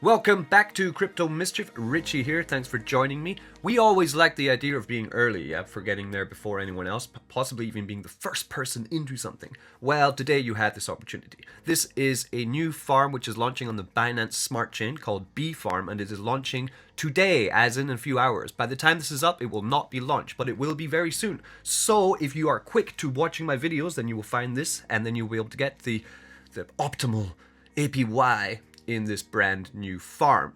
Welcome back to Crypto Mischief. Richie here. Thanks for joining me. We always like the idea of being early, for getting there before anyone else, possibly even being the first person into something. Well, today you had this opportunity. This is a new farm which is launching on the Binance Smart Chain called BeeFarm, and it is launching today, as in a few hours. By the time this is up, it will not be launched, but it will be very soon. So if you are quick to watching my videos, then you will find this, and then you'll be able to get the optimal APY in this brand new farm.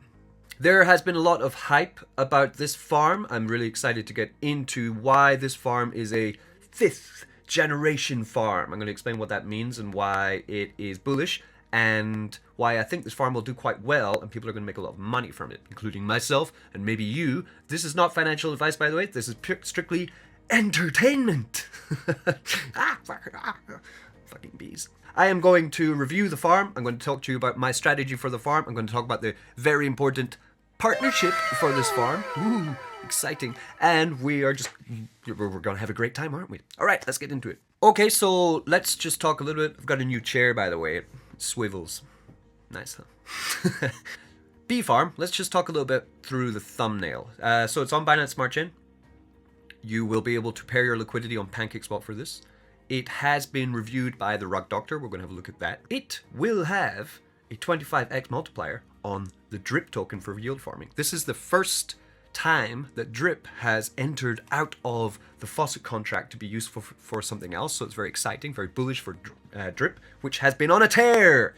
There has been a lot of hype about this farm. I'm really excited to get into why this farm is a 5th generation farm. I'm going to explain what that means and why it is bullish and why I think this farm will do quite well and people are going to make a lot of money from it, including myself and maybe you. This is not financial advice, by the way. This is strictly entertainment. Fucking bees. I am going to review the farm. I'm going to talk to you about my strategy for the farm. I'm going to talk about the very important partnership for this farm. Ooh, exciting. And we're going to have a great time, aren't we? All right, let's get into it. Okay, so let's just talk a little bit. I've got a new chair, by the way. It swivels. Nice, huh? BeeFarm, let's just talk a little bit through the thumbnail. So it's on Binance Smart Chain. You will be able to pair your liquidity on PancakeSwap for this. It has been reviewed by the Rug Doctor. We're going to have a look at that. It will have a 25x multiplier on the drip token for yield farming. This is the first time that drip has entered out of the faucet contract to be useful for something else. So it's very exciting, very bullish for drip, which has been on a tear.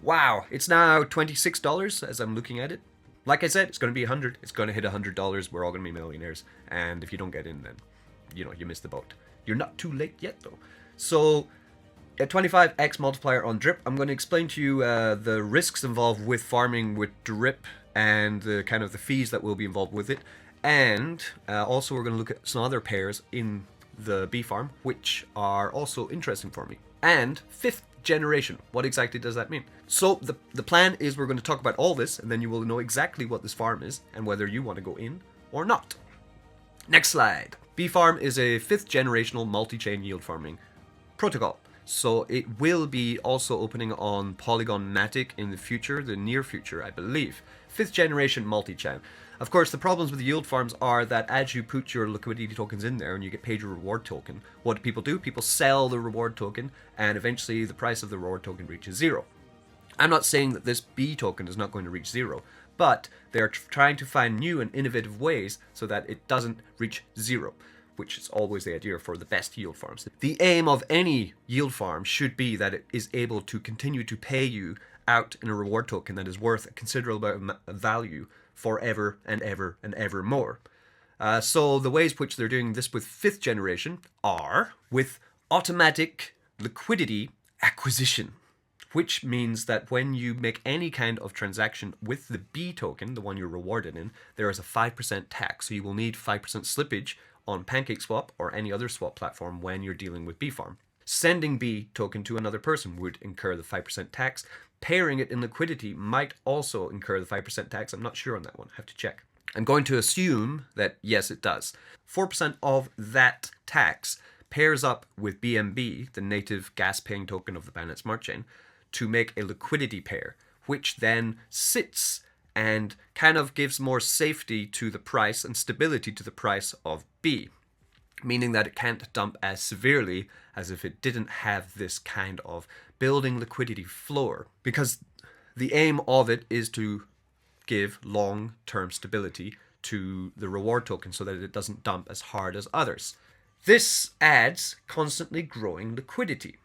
Wow, it's now $26 as I'm looking at it. Like I said, it's going to be 100. It's going to hit $100. We're all going to be millionaires. And if you don't get in, then, you missed the boat. You're not too late yet, though. So, a 25x multiplier on drip. I'm going to explain to you the risks involved with farming with drip and the kind of the fees that will be involved with it. And also we're going to look at some other pairs in the BeeFarm, which are also interesting for me. And 5th generation. What exactly does that mean? So the plan is we're going to talk about all this, and then you will know exactly what this farm is and whether you want to go in or not. Next slide. BeeFarm is a 5th generational multi-chain yield farming protocol. So it will be also opening on Polygon Matic in the future, the near future, I believe. 5th generation multi-chain. Of course, the problems with the yield farms are that as you put your liquidity tokens in there and you get paid your reward token, what do people do? People sell the reward token and eventually the price of the reward token reaches zero. I'm not saying that this B token is not going to reach zero, but they're trying to find new and innovative ways so that it doesn't reach zero, which is always the idea for the best yield farms. The aim of any yield farm should be that it is able to continue to pay you out in a reward token that is worth a considerable value forever and ever and ever more. So the ways which they're doing this with 5th generation are with automatic liquidity acquisition, which means that when you make any kind of transaction with the B token, the one you're rewarded in, there is a 5% tax. So you will need 5% slippage on PancakeSwap or any other swap platform when you're dealing with BeeFarm. Sending B token to another person would incur the 5% tax. Pairing it in liquidity might also incur the 5% tax. I'm not sure on that one. I have to check. I'm going to assume that yes, it does. 4% of that tax pairs up with BNB, the native gas paying token of the Binance Smart Chain, to make a liquidity pair, which then sits and kind of gives more safety to the price and stability to the price of B, meaning that it can't dump as severely as if it didn't have this kind of building liquidity floor, because the aim of it is to give long-term stability to the reward token so that it doesn't dump as hard as others. This adds constantly growing liquidity.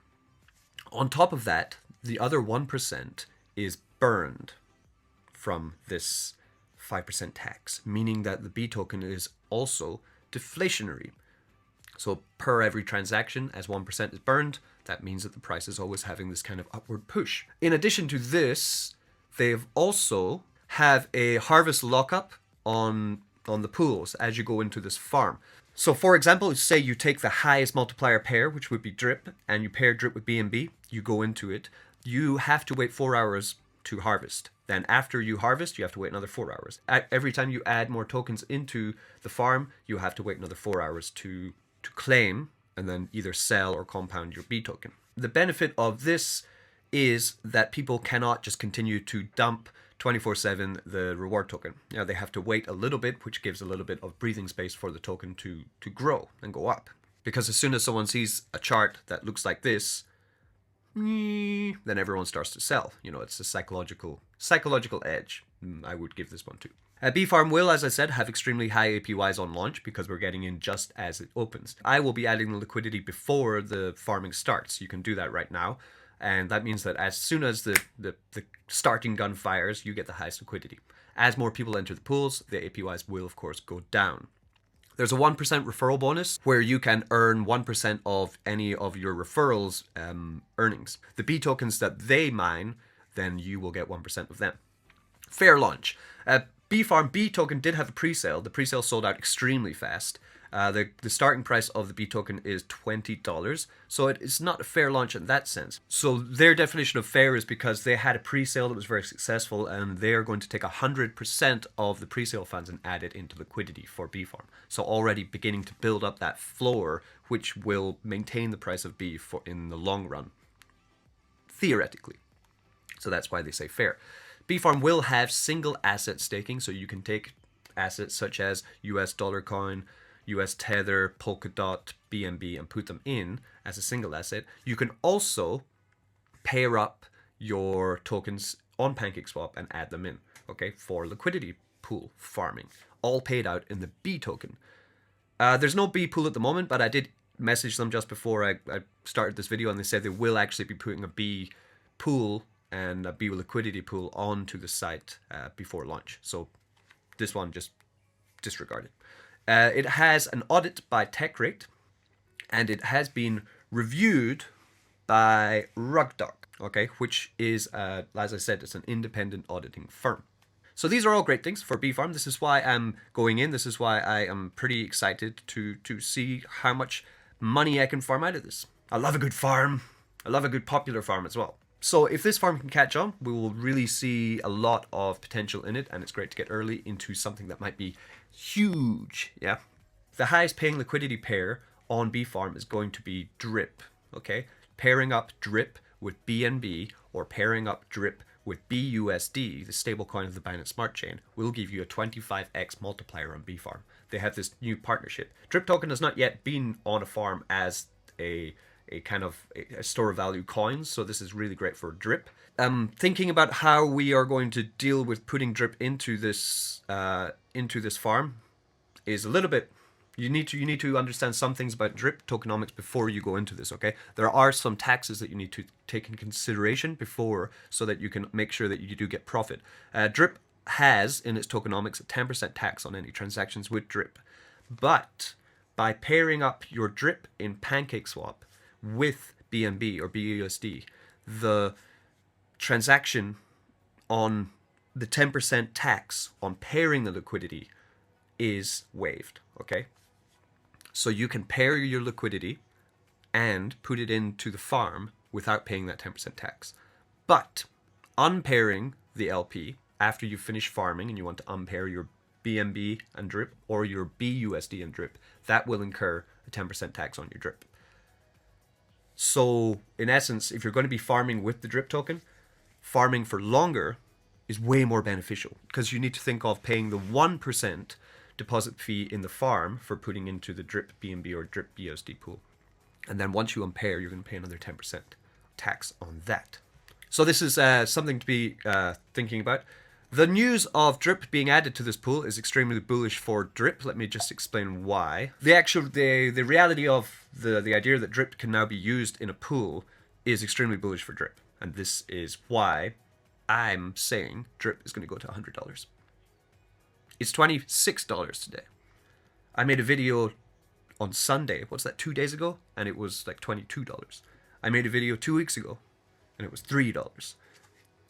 On top of that, the other 1% is burned from this 5% tax, meaning that the B token is also deflationary. So per every transaction, as 1% is burned, that means that the price is always having this kind of upward push. In addition to this, they've also have a harvest lockup on the pools as you go into this farm. So for example, say you take the highest multiplier pair, which would be drip, and you pair drip with BNB, you go into it, you have to wait 4 hours to harvest. Then after you harvest, you have to wait another 4 hours. Every time you add more tokens into the farm, you have to wait another 4 hours to claim and then either sell or compound your B token. The benefit of this is that people cannot just continue to dump 24/7 the reward token. Now they have to wait a little bit, which gives a little bit of breathing space for the token to grow and go up. Because as soon as someone sees a chart that looks like this, then everyone starts to sell. You know, it's a psychological edge. I would give this one too. BeeFarm will, as I said, have extremely high APYs on launch because we're getting in just as it opens. I will be adding the liquidity before the farming starts. You can do that right now. And that means that as soon as the starting gun fires, you get the highest liquidity. As more people enter the pools, the APYs will, of course, go down. There's a 1% referral bonus where you can earn 1% of any of your referrals' earnings. The B tokens that they mine, then you will get 1% of them. Fair launch. BeeFarm B token did have a pre-sale. The pre-sale sold out extremely fast. The starting price of the B token is $20, so it's not a fair launch in that sense. So their definition of fair is because they had a pre-sale that was very successful, and they're going to take 100% of the pre-sale funds and add it into liquidity for BeeFarm. So already beginning to build up that floor, which will maintain the price of B for in the long run, theoretically. So that's why they say fair. BeeFarm will have single asset staking, so you can take assets such as US dollar coin, US Tether, Polkadot, BNB, and put them in as a single asset. You can also pair up your tokens on PancakeSwap and add them in, okay, for liquidity pool farming, all paid out in the B token. There's no B pool at the moment, but I did message them just before I started this video, and they said they will actually be putting a B pool and a B liquidity pool onto the site before launch. So this one, just disregard it. It has an audit by TechRate, and it has been reviewed by Rugdoc, okay, which is, as I said, it's an independent auditing firm. So these are all great things for BeeFarm. This is why I'm going in. This is why I am pretty excited to see how much money I can farm out of this. I love a good farm. I love a good popular farm as well. So if this farm can catch on, we will really see a lot of potential in it, and it's great to get early into something that might be huge, yeah? The highest paying liquidity pair on BeeFarm is going to be drip, okay? Pairing up drip with BNB or pairing up drip with BUSD, the stablecoin of the Binance Smart Chain, will give you a 25x multiplier on BeeFarm. They have this new partnership. Drip token has not yet been on a farm as a kind of a store of value coins, so this is really great for drip. Thinking about how we are going to deal with putting drip into this farm is a little bit. You need to understand some things about drip tokenomics before you go into this. Okay, there are some taxes that you need to take in consideration before, so that you can make sure that you do get profit. Drip has in its tokenomics a 10% tax on any transactions with drip, but by pairing up your drip in PancakeSwap with BNB or BUSD, the transaction on the 10% tax on pairing the liquidity is waived, okay? So you can pair your liquidity and put it into the farm without paying that 10% tax. But unpairing the LP after you finish farming and you want to unpair your BNB and drip or your BUSD and drip, that will incur a 10% tax on your drip. So in essence, if you're going to be farming with the drip token, farming for longer is way more beneficial, because you need to think of paying the 1% deposit fee in the farm for putting into the drip BNB or drip BUSD pool. And then once you unpair, you're going to pay another 10% tax on that. So this is something to be thinking about. The news of drip being added to this pool is extremely bullish for drip. Let me just explain why. The reality of the idea that drip can now be used in a pool is extremely bullish for drip. And this is why I'm saying drip is going to go to $100. It's $26 today. I made a video on Sunday, what's that, 2 days ago? And it was like $22. I made a video 2 weeks ago, and it was $3.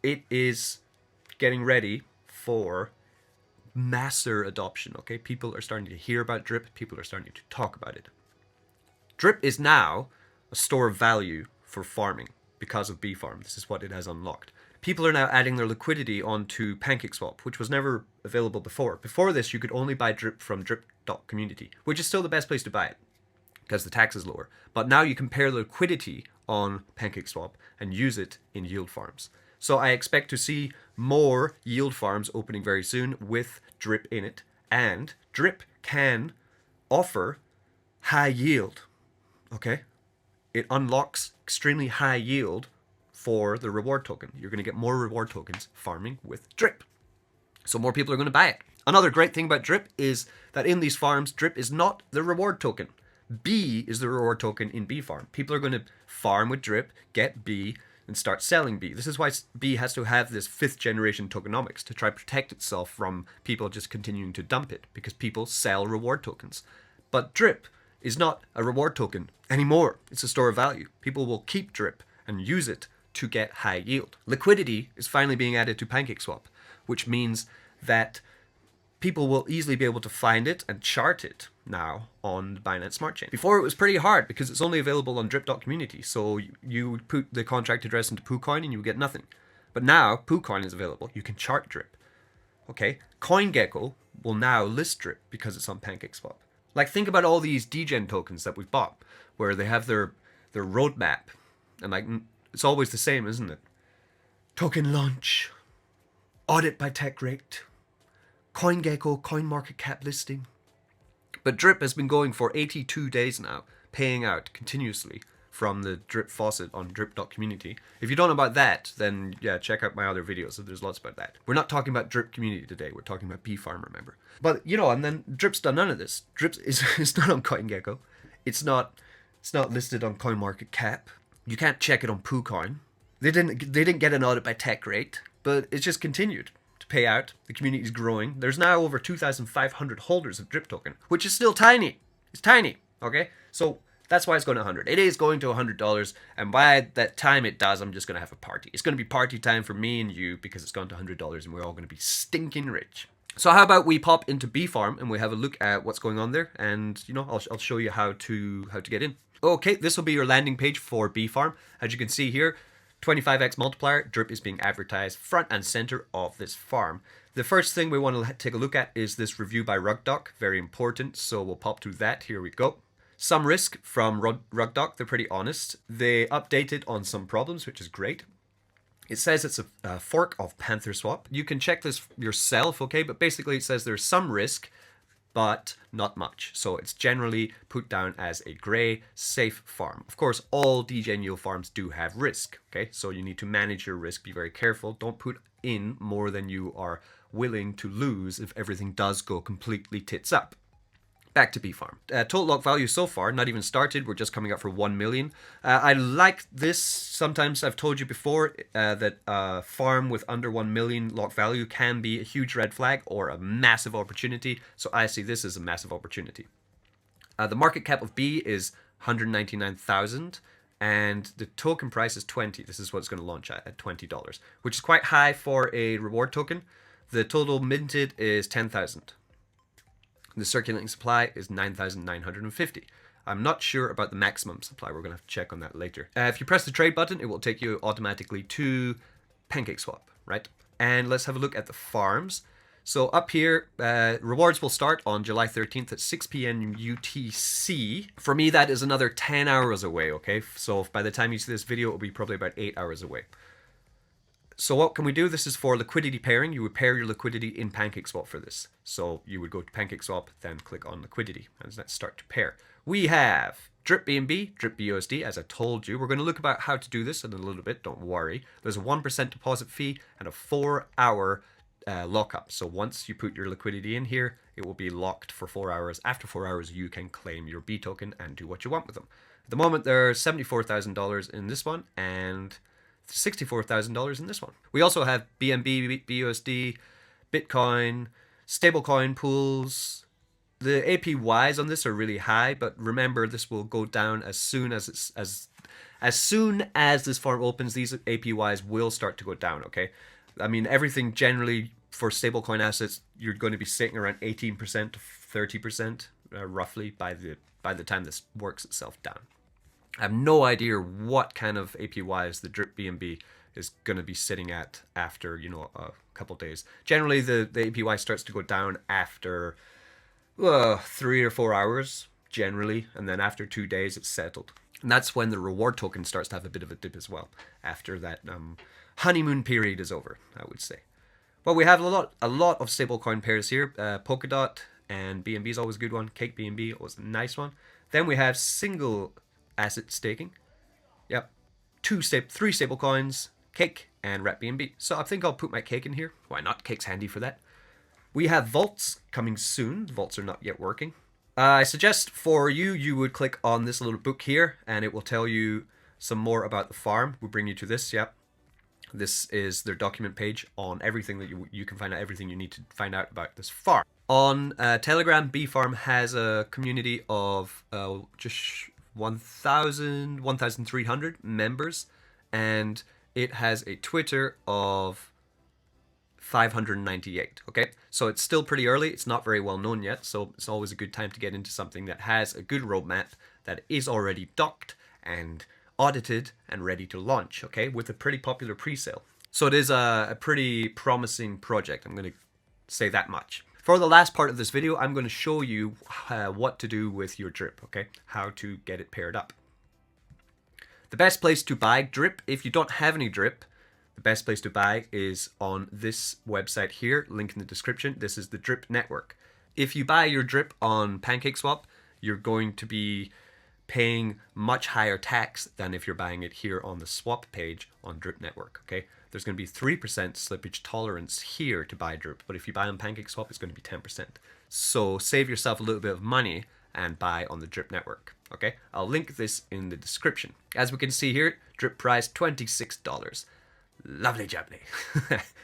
It is getting ready for massive adoption, okay? People are starting to hear about drip. People are starting to talk about it. Drip is now a store of value for farming because of BeeFarm. This is what it has unlocked. People are now adding their liquidity onto PancakeSwap, which was never available before. Before this, you could only buy drip from drip.community, which is still the best place to buy it because the tax is lower. But now you can pair liquidity on PancakeSwap and use it in yield farms. So I expect to see more yield farms opening very soon with drip in it. And drip can offer high yield. Okay? It unlocks extremely high yield for the reward token. You're going to get more reward tokens farming with drip. So more people are going to buy it. Another great thing about drip is that in these farms, drip is not the reward token. B is the reward token in BeeFarm. People are going to farm with drip, get B, and start selling B. This is why B has to have this 5th generation tokenomics to try to protect itself from people just continuing to dump it, because people sell reward tokens. But drip is not a reward token anymore. It's a store of value. People will keep drip and use it to get high yield. Liquidity is finally being added to PancakeSwap, which means that people will easily be able to find it and chart it now on the Binance Smart Chain. Before it was pretty hard because it's only available on drip.community, so you put the contract address into PooCoin and you get nothing. But now PooCoin is available. You can chart drip. Okay, CoinGecko will now list drip because it's on PancakeSwap. Like, think about all these degen tokens that we've bought, where they have their roadmap, and like it's always the same, isn't it? Token launch, audit by tech rate, CoinGecko coin market cap listing. But drip has been going for 82 days now, paying out continuously from the drip faucet on drip.community. If you don't know about that, then yeah, check out my other videos. There's lots about that. We're not talking about drip community today. We're talking about BeeFarm, remember? But you know, and then drip's done none of this. Drip is not on CoinGecko. It's not listed on CoinMarketCap. You can't check it on PooCoin. They didn't get an audit by tech rate, but it's just continued to pay out. The community is growing. There's now over 2,500 holders of drip token, which is still tiny. It's tiny. Okay, so that's why it's going to 100. It is going to $100, and by that time it does, I'm just going to have a party. It's going to be party time for me and you because it's gone to $100, and we're all going to be stinking rich. So how about we pop into BeeFarm and we have a look at what's going on there, and you know, I'll show you how to get in. Okay, this will be your landing page for BeeFarm. As you can see here, 25x multiplier, drip is being advertised front and center of this farm. The first thing we want to take a look at is this review by RugDoc, very important, so we'll pop to that. Here we go. Some risk from RugDoc, they're pretty honest. They updated on some problems, which is great. It says it's a fork of PantherSwap. You can check this yourself, okay, but basically it says there's some risk, but not much. So it's generally put down as a gray, safe farm. Of course, all degen yield farms do have risk, okay? So you need to manage your risk, be very careful. Don't put in more than you are willing to lose if everything does go completely tits up. Back to BeeFarm. Total lock value so far, not even started. We're just coming up for 1 million. I like this. Sometimes I've told you before that a farm with under 1 million lock value can be a huge red flag or a massive opportunity. So I see this as a massive opportunity. The market cap of B is 199,000 and the token price is 20. This is what it's going to launch at $20, which is quite high for a reward token. The total minted is 10,000. The circulating supply is 9,950. I'm not sure about the maximum supply. We're going to have to check on that later. If you press the trade button, it will take you automatically to PancakeSwap, right? And let's have a look at the farms. So up here, rewards will start on July 13th at 6 p.m. UTC. For me, that is another 10 hours away, okay? So by the time you see this video, it will be probably about 8 hours away. So what can we do? This is for liquidity pairing. You would pair your liquidity in PancakeSwap for this. So you would go to PancakeSwap, then click on liquidity, and let's start to pair. We have drip BNB, drip BUSD, as I told you. We're going to look about how to do this in a little bit, don't worry. There's a 1% deposit fee and a 4-hour lockup. So once you put your liquidity in here, it will be locked for 4 hours. After 4 hours, you can claim your B token and do what you want with them. At the moment, there's $74,000 in this one, and $64,000 in this one. We also have BNB, BUSD, Bitcoin, stablecoin pools. The APYs on this are really high, but remember this will go down as soon as as soon as this farm opens. These APYs will start to go down. Okay, I mean everything generally for stablecoin assets, you're going to be sitting around 18% to 30% roughly by the time this works itself down. I have no idea what kind of APYs the drip BNB is going to be sitting at after, you know, a couple days. Generally, the APY starts to go down after 3 or 4 hours, generally, and then after 2 days, it's settled. And that's when the reward token starts to have a bit of a dip as well, after that honeymoon period is over, I would say. Well, we have a lot of stablecoin pairs here. Polkadot and BNB is always a good one. Cake BNB was a nice one. Then we have single asset staking. Yep, three stable coins, Cake and Rat BNB. So I think I'll put my Cake in here. Why not? Cake's handy for that. We have vaults coming soon. Vaults are not yet working. I suggest for you, you would click on this little book here, and it will tell you some more about the farm. We'll bring you to this. Yep. This is their document page on everything that you can find out everything you need to find out about this farm. On Telegram, BeeFarm has a community of just 1,300 members, and it has a Twitter of 598. Okay, so it's still pretty early. It's not very well known yet, so it's always a good time to get into something that has a good roadmap, that is already docked and audited and ready to launch, okay, with a pretty popular pre-sale. So it is a pretty promising project, I'm going to say that much. For the last part of this video, I'm going to show you what to do with your drip, okay, how to get it paired up. The best place to buy drip, if you don't have any drip, the best place to buy is on this website here, link in the description. This is the Drip network. If you buy your drip on PancakeSwap, you're going to be paying much higher tax than if you're buying it here on the swap page on Drip network, okay? There's going to be 3% slippage tolerance here to buy drip, but if you buy on PancakeSwap, it's going to be 10%. So save yourself a little bit of money and buy on the Drip network, okay? I'll link this in the description. As we can see here, drip price $26. Lovely jubbly.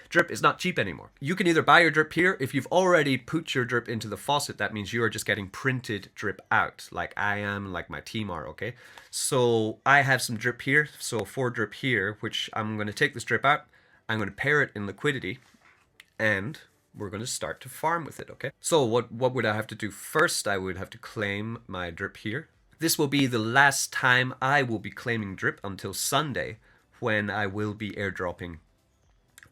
Drip is not cheap anymore. You can either buy your drip here. If you've already put your drip into the faucet, that means you are just getting printed drip out, like I am, like my team are, okay? So I have some drip here, so 4 drip here, which I'm going to take this drip out, I'm going to pair it in liquidity, and we're going to start to farm with it, okay? So what would I have to do first? I would have to claim my drip here. This will be the last time I will be claiming drip until Sunday, when I will be airdropping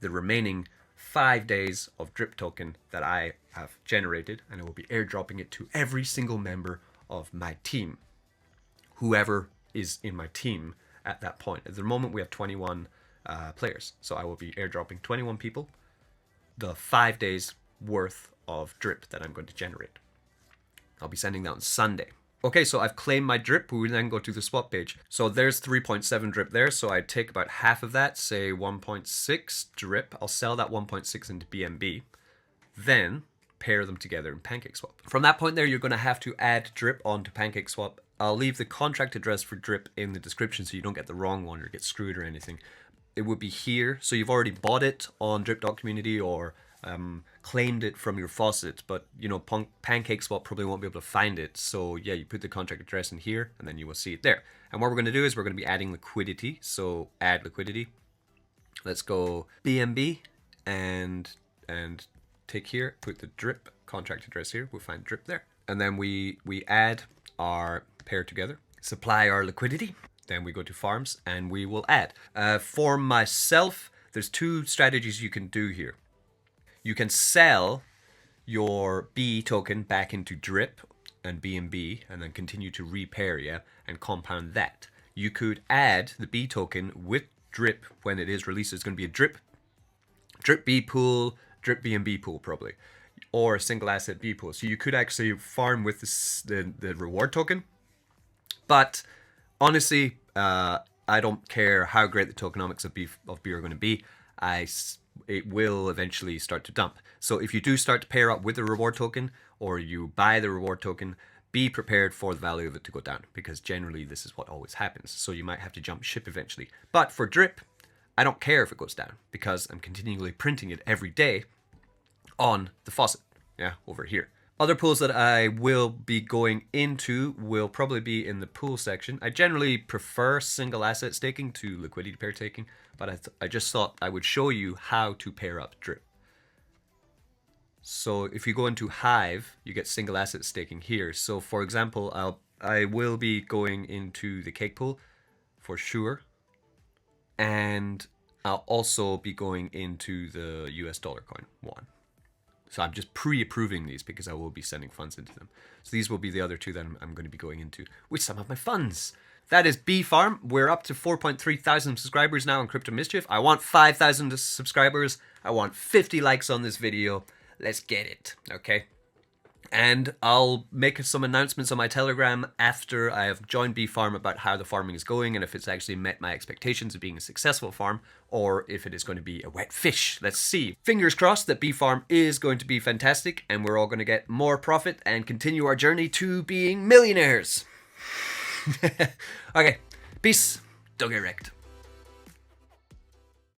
the remaining 5 days of drip token that I have generated, and I will be airdropping it to every single member of my team, whoever is in my team at that point. At the moment we have 21 players, so I will be airdropping 21 people the 5 days worth of drip that I'm going to generate. I'll be sending that on Sunday. Okay, so I've claimed my drip. We will then go to the swap page. So there's 3.7 drip there. So I take about half of that, say 1.6 drip. I'll sell that 1.6 into BNB. Then pair them together in PancakeSwap. From that point there, you're going to have to add drip onto PancakeSwap. I'll leave the contract address for drip in the description so you don't get the wrong one or get screwed or anything. It would be here. So you've already bought it on drip.community or claimed it from your faucet, but you know, PancakeSwap probably won't be able to find it. So yeah, you put the contract address in here and then you will see it there. And what we're going to do is we're going to be adding liquidity. So add liquidity. Let's go BNB and take here, put the drip contract address here. We'll find drip there. And then we add our pair together, supply our liquidity. Then we go to farms and we will add. For myself, there's 2 strategies you can do here. You can sell your B token back into drip and BNB and then continue to repair, yeah, and compound that. You could add the B token with drip when it is released. It's going to be a drip B pool, drip BNB pool probably, or a single asset B pool. So you could actually farm with the reward token. But honestly, I don't care how great the tokenomics of B are going to be. It will eventually start to dump. So if you do start to pair up with the reward token or you buy the reward token, be prepared for the value of it to go down, because generally this is what always happens. So you might have to jump ship eventually. But for drip, I don't care if it goes down because I'm continually printing it every day on the faucet, yeah, over here. Other pools that I will be going into will probably be in the pool section. I generally prefer single asset staking to liquidity pair taking, but I just thought I would show you how to pair up drip. So if you go into Hive, you get single asset staking here. So for example, I will be going into the cake pool for sure, and I'll also be going into the US dollar coin one. So I'm just pre-approving these because I will be sending funds into them. So these will be the other 2 that I'm going to be going into with some of my funds. That is BeeFarm. We're up to 4.3 thousand subscribers now on Crypto Mischief. I want 5,000 subscribers. I want 50 likes on this video. Let's get it, okay? And I'll make some announcements on my Telegram after I have joined BeeFarm about how the farming is going and if it's actually met my expectations of being a successful farm or if it is going to be a wet fish. Let's see. Fingers crossed that BeeFarm is going to be fantastic and we're all going to get more profit and continue our journey to being millionaires. Okay, peace. Don't get wrecked.